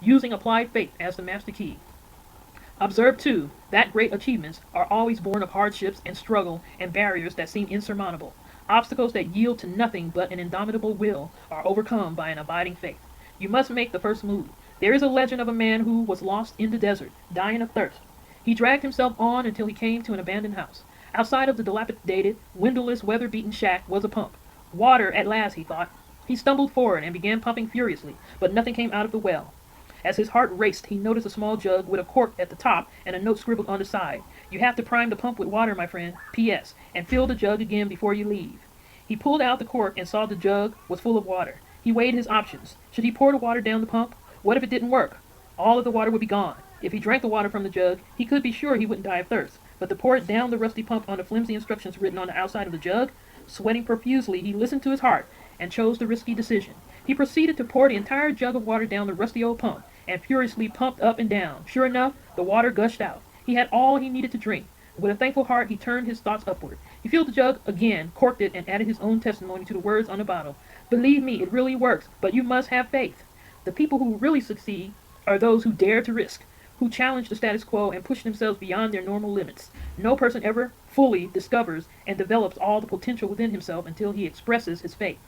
using applied faith as the master key. Observe, too, that great achievements are always born of hardships and struggle and barriers that seem insurmountable. Obstacles that yield to nothing but an indomitable will are overcome by an abiding faith. You must make the first move. There is a legend of a man who was lost in the desert, dying of thirst. He dragged himself on until he came to an abandoned house. Outside of the dilapidated, windowless, weather-beaten shack was a pump. Water at last, he thought. He stumbled forward and began pumping furiously, but nothing came out of the well. As his heart raced, he noticed a small jug with a cork at the top and a note scribbled on the side. You have to prime the pump with water, my friend. P.S. And fill the jug again before you leave. He pulled out the cork and saw the jug was full of water. He weighed his options. Should he pour the water down the pump? What if it didn't work? All of the water would be gone. If he drank the water from the jug, he could be sure he wouldn't die of thirst. But to pour it down the rusty pump on the flimsy instructions written on the outside of the jug, sweating profusely, he listened to his heart and chose the risky decision. He proceeded to pour the entire jug of water down the rusty old pump and furiously pumped up and down. Sure enough, the water gushed out. He had all he needed to drink. With a thankful heart, he turned his thoughts upward. He filled the jug again, corked it, and added his own testimony to the words on the bottle. Believe me, it really works, but you must have faith. The people who really succeed are those who dare to risk, who challenge the status quo and push themselves beyond their normal limits. No person ever fully discovers and develops all the potential within himself until he expresses his faith.